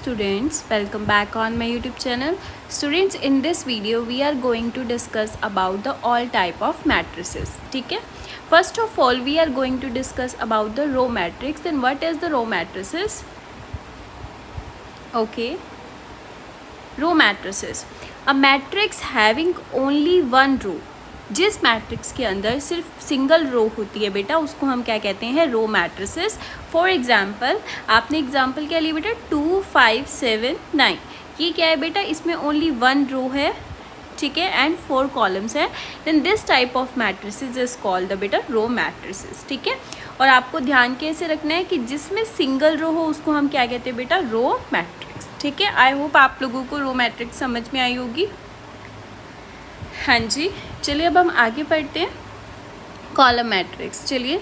Students, welcome back on my YouTube channel. Students, in this video we are going to discuss about the all type of matrices. ठीक है, first of all we are going to discuss about the row matrix. Then what is the row matrices? Okay, row matrices, a matrix having only one row. जिस matrix के अंदर सिर्फ single row होती है बेटा, उसको हम क्या कहते हैं? रो मैट्रिसेस. फॉर एग्जांपल, आपने एग्जांपल क्या लिया बेटा? 2 5 7 9. ये क्या है बेटा? इसमें ओनली वन रो है, ठीक है, एंड 4 कॉलम्स है. Then this type of matrices is called the बेटा रो मैट्रिसेस. ठीक है, और आपको ध्यान कैसे रखना है कि जिसमें सिंगल रो हो उसको हम क्या कहते हैं बेटा? Row matrix. ठीक है, आई होप आप लोगों को रो मैट्रिक्स समझ में आई होगी. हाँ जी, चलिए अब हम आगे पढ़ते हैं. Column matrix. चलिए,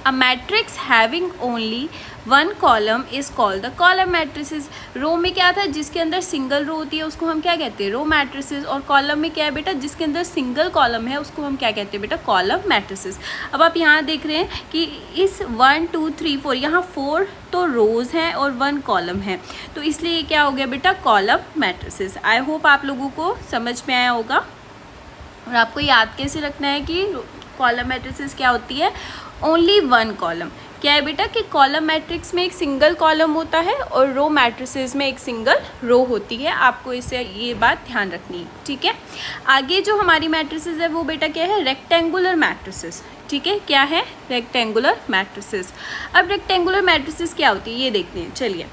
a matrix having only one column is called the column matrices. Row में क्या था? जिसके अंदर सिंगल रो होती है उसको हम क्या कहते हैं? रो मैट्रिसेस. और कॉलम में क्या है बेटा? जिसके अंदर सिंगल कॉलम है उसको हम क्या कहते हैं बेटा? Column matrices. अब आप यहाँ देख रहे हैं कि इस 1 2 3 4 यहाँ 4 तो रोज हैं और 1 कॉलम है, तो इसलिए ये क्या हो गया बेटा? Column matrices. आई होप आप लोगों को समझ में आया होगा. और आपको याद कैसे रखना है कि कॉलम मैट्रिसेस क्या होती है? Only one column. क्या है बेटा? कि कॉलम मैट्रिक्स में एक सिंगल कॉलम होता है और रो मैट्रिसेस में एक सिंगल रो होती है. आपको इससे ये बात ध्यान रखनी है. ठीक है, आगे जो हमारी मैट्रिसेस है वो बेटा क्या है? Rectangular matrices. ठीक है, क्या है? Rectangular matrices. अब रेक्टेंगुलर मैट्रिसेस क्या होती है ये देखते हैं. चलिए,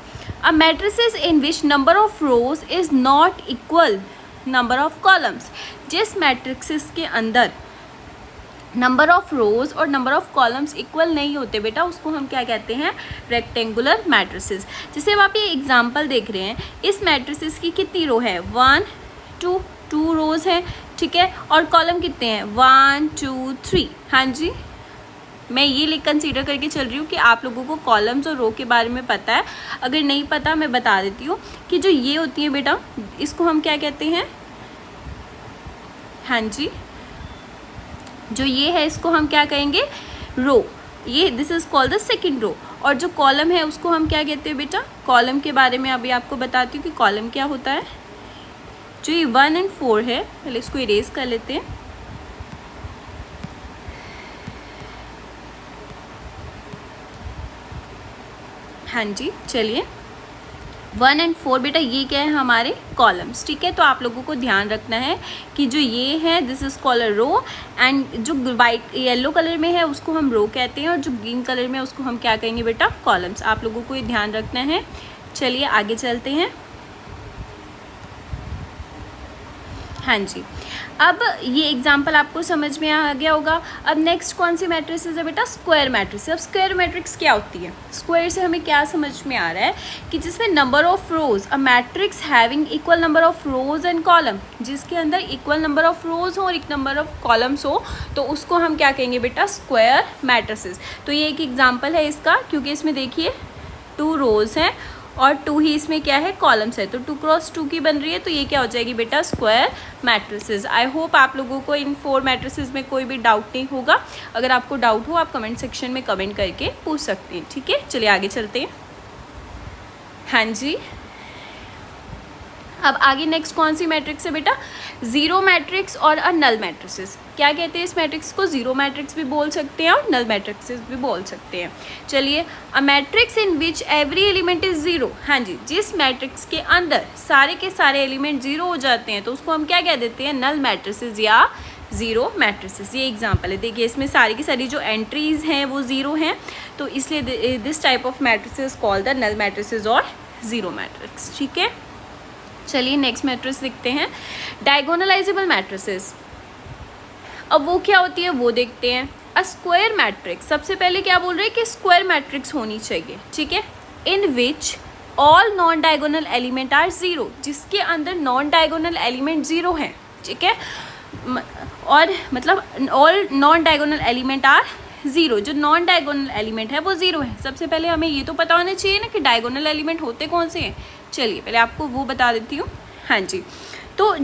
a matrices in which number of rows is not equal number of columns. जिस मैट्रिक्सेस के अंदर नंबर ऑफ रोज और नंबर ऑफ कॉलम्स इक्वल नहीं होते बेटा, उसको हम क्या कहते हैं? Rectangular matrices. जैसे अब आप ये एग्जांपल देख रहे हैं, इस मैट्रिसेस की कितनी रो है? 1 2 रोज हैं, ठीक है, और कॉलम कितने हैं? 1 2 3. हाँ जी, मैं ये कंसीडर करके चल रही हूँ कि आप लोगों को कॉलम्स और रो के बारे में पता है. अगर नहीं पता मैं बता देती हूँ कि जो ये होती है बेटा, इसको हम क्या कहते हैं? हाँ जी, जो ये है इसको हम क्या कहेंगे? रो. ये this is called the second row. और जो कॉलम है उसको हम क्या कहते हैं बेटा? कॉलम के बारे में अभी आपको बताती हूँ कि कॉलम क्या होता है. जो ये 1 और 4 है, पहले इसको इरेज कर लेते हैं. हाँ जी, चलिए, 1 और 4 बेटा ये क्या है? हमारे कॉलम्स. ठीक है, तो आप लोगों को ध्यान रखना है कि जो ये है this is called a row, and जो वाइट येलो कलर में है उसको हम रो कहते हैं, और जो ग्रीन कलर में है उसको हम क्या कहेंगे बेटा? कॉलम्स. आप लोगों को ये ध्यान रखना है. चलिए आगे चलते हैं. हाँ जी, अब ये एग्जाम्पल आपको समझ में आ गया होगा. अब नेक्स्ट कौन सी मैट्रिसेस है बेटा? Square matrix. अब स्क्वायर मैट्रिक्स क्या होती है? स्क्वायर से हमें क्या समझ में आ रहा है कि जिसमें number of rose, a matrix having equal number of rose and column, जिसके अंदर इक्वल नंबर ऑफ रोज हो और एक नंबर ऑफ कॉलम्स हो, तो उसको हम क्या कहेंगे बेटा? Square matrices. तो ये एक एग्जाम्पल है इसका, क्योंकि इसमें देखिए 2 रोज हैं और 2 ही इसमें क्या है? कॉलम्स है, तो 2 क्रॉस 2 की बन रही है, तो ये क्या हो जाएगी बेटा? Square matrices. आई होप आप लोगों को इन 4 मैट्रिसेस में कोई भी डाउट नहीं होगा. अगर आपको डाउट हो आप कमेंट सेक्शन में कमेंट करके पूछ सकते हैं. ठीक है, चलिए आगे चलते हैं. हाँ जी, अब आगे नेक्स्ट कौन सी मैट्रिक्स है बेटा? जीरो मैट्रिक्स और अ नल मैट्रिसेस. क्या कहते हैं इस मैट्रिक्स को? जीरो मैट्रिक्स भी बोल सकते हैं और नल मैट्रिक्सेस भी बोल सकते हैं. चलिए, a matrix in which every element is zero. हाँ जी, जिस मैट्रिक्स के अंदर सारे के सारे एलिमेंट जीरो हो जाते हैं तो उसको हम क्या कह देते हैं? नल मैट्रिसेस या जीरो मैट्रिसेस. ये एग्जाम्पल है. देखिए, इसमें सारी की सारी जो एंट्रीज हैं वो जीरो हैं, तो इसलिए this type of matrices called the null matrices और जीरो मैट्रिक्स. ठीक है, चलिए नेक्स्ट मैट्रिक्स देखते हैं. Diagonalizable matrices. अब वो क्या होती है वो देखते हैं. A square matrix. सबसे पहले क्या बोल रहे हैं कि स्क्वायर मैट्रिक्स होनी चाहिए. ठीक है, in which all non diagonal element are zero. जिसके अंदर नॉन डायगोनल एलिमेंट जीरो हैं. ठीक है, और मतलब all non diagonal element are zero. जो नॉन डायगोनल एलिमेंट है वो जीरो है. सबसे पहले हमें ये तो पता होना चाहिए ना कि डायगोनल एलिमेंट होते कौन से हैं. चलिए पहले आपको वो बता देती हूँ. हाँ जी, तो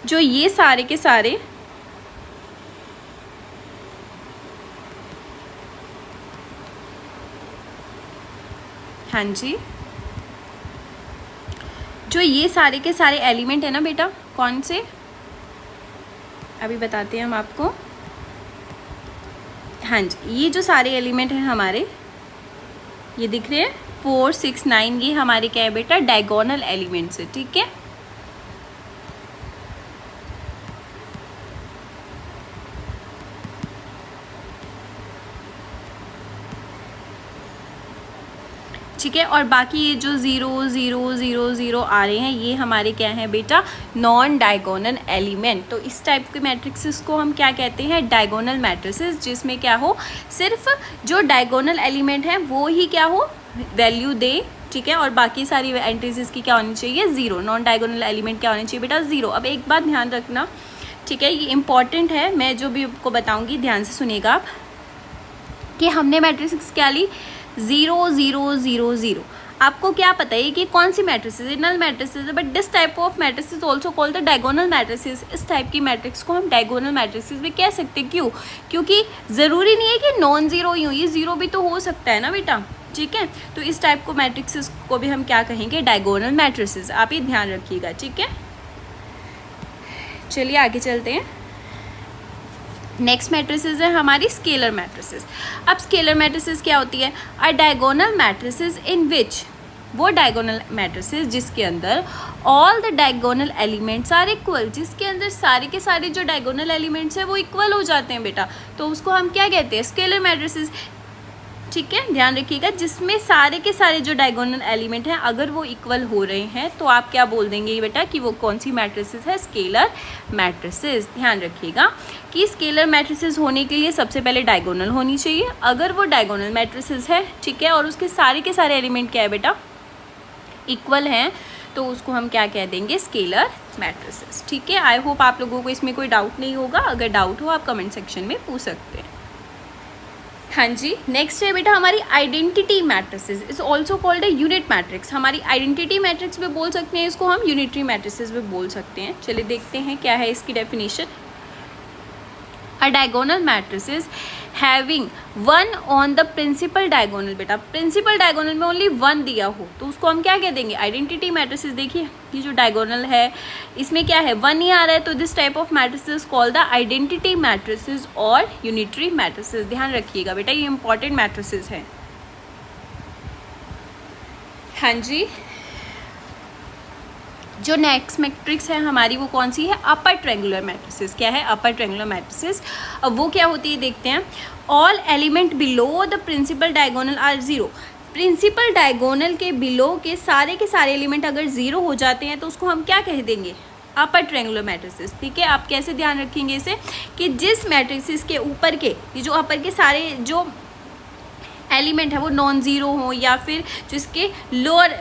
जो ये सारे के सारे हाँ जी, जो ये सारे के सारे एलिमेंट है ना बेटा, कौन से, अभी बताते हैं हम आपको। हाँ जी, ये जो सारे एलिमेंट हैं हमारे, ये दिख रहे हैं 4, 6, 9, ये हमारे क्या है बेटा, डायगोनल एलिमेंट्स है। ठीक है, ठीक है। और बाकी ये जो 0, 0, 0, 0 आ रहे हैं, ये हमारे क्या हैं बेटा, नॉन डायगोनल एलिमेंट। तो इस टाइप के मैट्रिक्सेस को हम क्या कहते हैं, डायगोनल मैट्रिसेस, जिसमें क्या हो, सिर्फ जो डायगोनल एलिमेंट है वो ही क्या हो, वैल्यू दे। ठीक है, और बाकी सारी एंट्रीज इसकी क्या होनी चाहिए, 0। नॉन डायगोनल एलिमेंट क्या होनी चाहिए बेटा, 0। अब एक बात ध्यान रखना, ठीक है, ये इंपॉर्टेंट है, मैं जो भी आपको बताऊंगी ध्यान से सुनिएगा आप, कि हमने मैट्रिक्स क्या ली, 0, 0, 0, 0। आपको क्या पता है कि कौन सी मैट्रिसेस, नल मैट्रिसेस है, but this type of matrices also called the diagonal matrices. इस टाइप की मैट्रिक्स को हम डायगोनल मैट्रिसेस भी कह सकते हैं। क्यों, क्योंकि ज़रूरी नहीं है कि नॉन ज़ीरो ही हो, ये ज़ीरो भी तो हो सकता है ना बेटा। ठीक है, तो इस टाइप को मैट्रिक्सेस को भी हम क्या कहेंगे, डायगोनल मैट्रिसेस। आप ये ध्यान रखिएगा। ठीक है, चलिए आगे चलते हैं। नेक्स्ट मैट्रिसेस है हमारी स्केलर मैट्रिसेस। अब स्केलर मैट्रिसेस क्या होती है, अ डायगोनल मैट्रिसेस इन विच, वो डायगोनल मैट्रिसेस जिसके अंदर all the diagonal elements are equal, जिसके अंदर सारे के सारे जो डायगोनल एलिमेंट्स हैं वो इक्वल हो जाते हैं बेटा, तो उसको हम क्या कहते हैं, स्केलर मैट्रिसेस। ठीक है, ध्यान रखिएगा, जिसमें सारे के सारे जो डायगोनल एलिमेंट हैं अगर वो इक्वल हो रहे हैं तो आप क्या बोल देंगे बेटा कि वो कौन सी मैट्रिसेस है, स्केलर मैट्रिसेस। ध्यान रखिएगा कि स्केलर मैट्रिसेस होने के लिए सबसे पहले डायगोनल होनी चाहिए। अगर वो डायगोनल मैट्रिसेस है, ठीक है, और उसके सारे के सारे एलिमेंट क्या है बेटा, इक्वल हैं, तो उसको हम क्या कह देंगे, स्केलर मैट्रिसेस। ठीक है, आई होप आप लोगों को इसमें कोई डाउट नहीं होगा। अगर डाउट हो आप कमेंट सेक्शन में पूछ सकते हैं। हाँ जी, नेक्स्ट है बेटा हमारी identity matrices, is also called a unit matrix. हमारी आइडेंटिटी मैट्रिक्स भी बोल सकते हैं इसको हम, यूनिटरी मैट्रिसेस भी बोल सकते हैं। चलिए देखते हैं क्या है इसकी definition. A diagonal matrices having 1 on the principal diagonal, बेटा प्रिंसिपल डायगोनल में ओनली 1 दिया हो तो उसको हम क्या कह देंगे, आइडेंटिटी मैट्रिसेस। देखिए ये जो डायगोनल है इसमें क्या है, 1 ही आ रहा है, तो this type of matrices called the identity matrices और यूनिटरी मैट्रिसेस। ध्यान रखिएगा बेटा, ये इंपॉर्टेंट मैट्रिसेस हैं। हाँ जी, जो नेक्स्ट मैट्रिक्स है हमारी वो कौन सी है, अपर ट्रायंगुलर मैट्रिसेस। क्या है, अपर ट्रायंगुलर मैट्रिसेस। अब वो क्या होती है देखते हैं। All element below the principal diagonal are 0। Principal diagonal के बिलो के सारे एलिमेंट अगर 0 हो जाते हैं तो उसको हम क्या कह देंगे, अपर ट्रायंगुलर मैट्रिसेस। ठीक है, आप कैसे ध्यान रखेंगे इसे, कि जिस मैट्रिसेस के ऊपर के, ये जो अपर के सारे जो एलिमेंट है वो नॉन ज़ीरो हो, या फिर जो इसके लोअर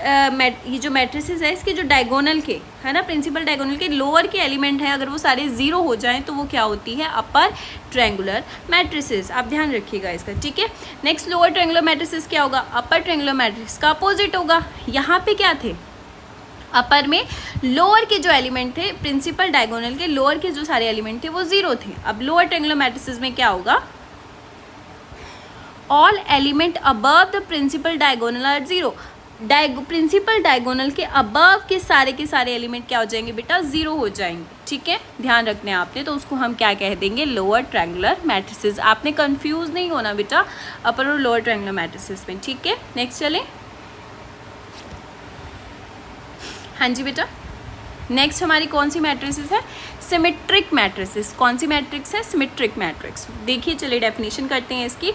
ये जो मैट्रिसेस है इसके जो डायगोनल के है ना, प्रिंसिपल डायगोनल के लोअर के एलिमेंट हैं अगर वो सारे 0 हो जाएं तो वो क्या होती है, अपर ट्रायंगुलर मैट्रिसेस। आप ध्यान रखिएगा इसका। ठीक है, नेक्स्ट लोअर ट्रायंगुलर मैट्रिसेस क्या होगा, अपर ट्रायंगुलर मैट्रिक्स का अपोजिट होगा। यहाँ पे क्या थे, अपर में लोअर के जो एलिमेंट थे, प्रिंसिपल डायगोनल के लोअर के जो सारे एलिमेंट थे वो 0 थे। अब लोअर ट्रायंगुलर मैट्रिसेस में क्या होगा, all element above the principal diagonal are 0। Principal diagonal के अबव के सारे एलिमेंट क्या हो जाएंगे बेटा, 0 हो जाएंगे। ठीक है, ध्यान रखना है आपने, तो उसको हम क्या कह देंगे, लोअर ट्रायंगुलर मैट्रिसेस। आपने कंफ्यूज नहीं होना बेटा अपर और लोअर ट्रायंगुलर मैट्रिसेस में। ठीक है, नेक्स्ट चलें। हाँ जी बेटा, नेक्स्ट हमारी कौन सी मैट्रिसेस है, सिमेट्रिक मैट्रिसेस। कौन सी मैट्रिक्स है, सिमेट्रिक मैट्रिक्स। देखिए चलिए डेफिनेशन करते हैं इसकी।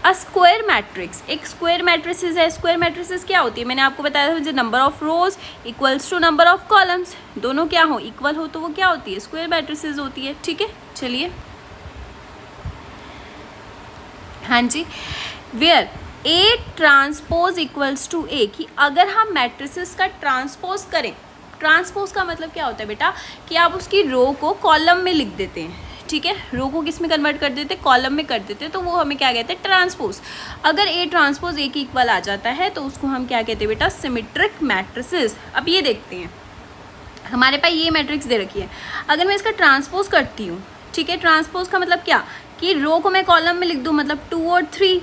अ स्क्वायर मैट्रिक्स, एक स्क्वायर मैट्रिसेस है। स्क्वायर मैट्रिसेस क्या होती है, मैंने आपको बताया था, जो number of rows equals to number of columns, दोनों क्या हो, इक्वल हो, तो वो क्या होती है, स्क्वायर मैट्रिसेस होती है। ठीक है, चलिए। हाँ जी, where A transpose equals to A, कि अगर हम मैट्रिसेस का ट्रांसपोज करें, ट्रांसपोज का मतलब क्या होता है बेटा, कि आप उसकी रो को कॉलम में लिख देते हैं। ठीक है, रो को किस में कन्वर्ट कर देते हैं, कॉलम में कर देते हैं, तो वो हमें क्या कहते हैं, ट्रांसपोज। अगर ए ट्रांसपोज ए के इक्वल आ जाता है तो उसको हम क्या कहते हैं बेटा, सिमेट्रिक मैट्रिसेस। अब ये देखते हैं, हमारे पास ये मैट्रिक्स दे रखी है, अगर मैं इसका ट्रांसपोज करती हूँ, ठीक है, ट्रांसपोज का मतलब क्या, कि रो को मैं कॉलम में लिख दूँ, मतलब 2 और 3,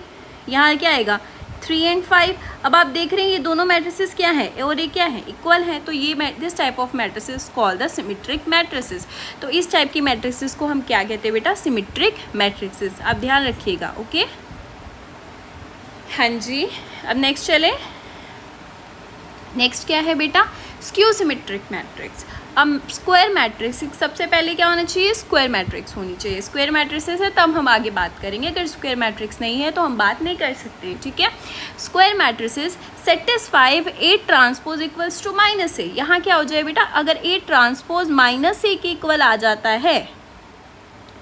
यहाँ क्या आएगा 3 and 5। अब आप देख रहे हैं ये दोनों मैट्रिसेस क्या है और ये क्या है, इक्वल है, तो ये this type of matrices called the symmetric matrices. तो इस टाइप की मैट्रिसेस को हम क्या कहते हैं बेटा, सिमेट्रिक मैट्रिसेस। आप ध्यान रखिएगा, ओके। हाँ जी, अब नेक्स्ट चले। नेक्स्ट क्या है बेटा, स्क्यू सिमेट्रिक मैट्रिक्स। अब स्क्वायर मैट्रिक्स, सबसे पहले क्या होना चाहिए, स्क्वायर मैट्रिक्स होनी चाहिए। स्क्वायर मैट्रिसेस है तब हम आगे बात करेंगे, अगर स्क्वायर मैट्रिक्स नहीं है तो हम बात नहीं कर सकते, ठीक है। Square matrices satisfy A transpose equals to -A। यहाँ क्या हो जाए बेटा, अगर A ट्रांसपोज -A के इक्वल आ जाता है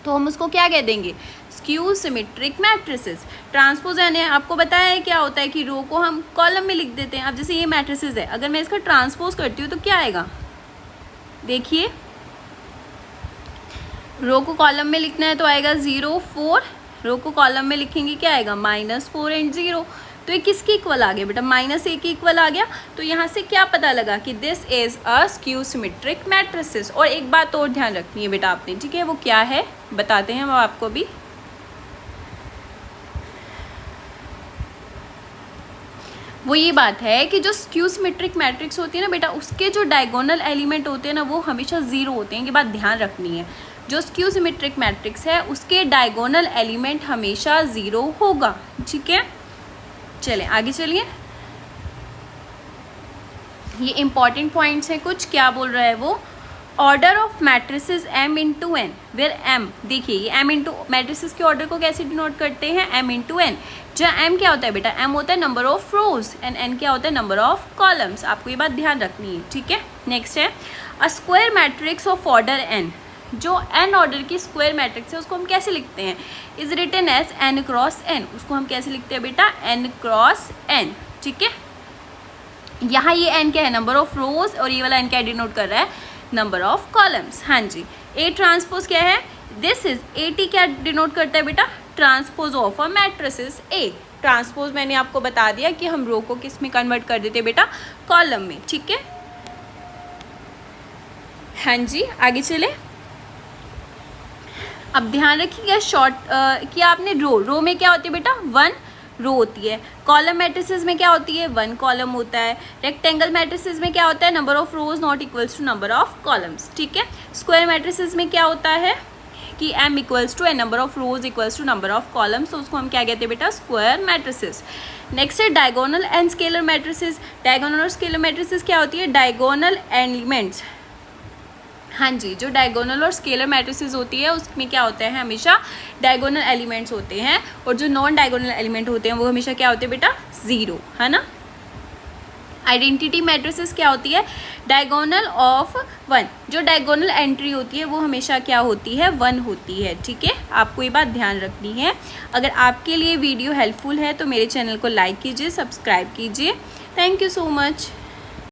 तो हम उसको क्या कह देंगे, स्क्यू सिमेट्रिक मैट्रिसेस। ट्रांसपोज यानी आपको बताया है क्या होता है कि रो को हम कॉलम में लिख देते हैं। अब जैसे ये मैट्रिसेस है, अगर मैं इसका ट्रांसपोज करती हूँ तो क्या आएगा, देखिए रो को कॉलम में लिखना है तो आएगा 0 4, रो को कॉलम में लिखेंगे क्या आएगा, -4 एंड 0। तो ये किसके इक्वल आ गया बेटा, -A के इक्वल आ गया। तो यहाँ से क्या पता लगा कि this is a skew symmetric matrices. और एक बात और ध्यान रखनी है बेटा आपने, ठीक है, वो क्या है बताते हैं हम आपको भी। वो ये बात है कि जो स्क्यू सिमेट्रिक मैट्रिक्स होती है ना बेटा, उसके जो डायगोनल एलिमेंट होते हैं ना वो हमेशा 0 होते हैं। ये बात ध्यान रखनी है, जो स्क्यू सिमेट्रिक मैट्रिक्स है उसके डायगोनल एलिमेंट हमेशा 0 होगा, ठीक है। चलें आगे चलिए, ये इंपॉर्टेंट पॉइंट्स हैं कुछ। क्या बोल रहा है वो, order of matrices m into n, where m, देखिए ये m इंटू मैट्रिसेस के ऑर्डर को कैसे डिनोट करते हैं, m इंटू n। जहाँ m क्या होता है बेटा, m होता है number of rose and n क्या होता है नंबर ऑफ कॉलम्स। आपको ये बात ध्यान रखनी है, ठीक है। नेक्स्ट है a square matrix of order n। जो n ऑर्डर की स्क्वायर मैट्रिक्स है उसको हम कैसे लिखते हैं, is written as n cross n। उसको हम कैसे लिखते हैं बेटा, n क्रॉस n, ठीक है। यहाँ ये n क्या है, नंबर ऑफ रोज, और ये वाला n क्या डिनोट कर रहा है, नंबर ऑफ कॉलम्स। हाँ जी, A ट्रांसपोज क्या है, दिस इज AT क्या डिनोट करता है बेटा, transpose of a matrices A। Transpose मैंने आपको बता दिया कि हम रो को किस में कन्वर्ट कर देते बेटा, कॉलम में, ठीक है। हाँ जी आगे चले। अब ध्यान रखिएगा शॉर्ट कि आपने रो में क्या होती है बेटा, 1 रो होती है। कॉलम मैट्रिसेस में क्या होती है, 1 कॉलम होता है। रेक्टेंगल मैट्रिसेस में क्या होता है, number of rows not equals to number of columns, ठीक है। स्क्वायर मैट्रिसेस में क्या होता है कि m equals to n, number of rows equals to number of columns, तो उसको हम क्या कहते हैं बेटा, स्क्वायर मैट्रिसेस। नेक्स्ट है diagonal and scalar matrices. Diagonal और स्केलर मैट्रिसेस क्या होती है, डायगोनल एलिमेंट्स। हाँ जी, जो डायगोनल और स्केलर मैट्रिसेस होती है उसमें क्या होता है, हमेशा डायगोनल एलिमेंट्स होते हैं, और जो नॉन डायगोनल एलिमेंट होते हैं वो हमेशा क्या होते हैं बेटा, 0, है ना। आइडेंटिटी मैट्रिसेस क्या होती है, डायगोनल ऑफ 1। जो डायगोनल एंट्री होती है वो हमेशा क्या होती है, 1 होती है, ठीक है। आपको ये बात ध्यान रखनी है। अगर आपके लिए वीडियो हेल्पफुल है तो मेरे चैनल को लाइक कीजिए, सब्सक्राइब कीजिए। Thank you so much.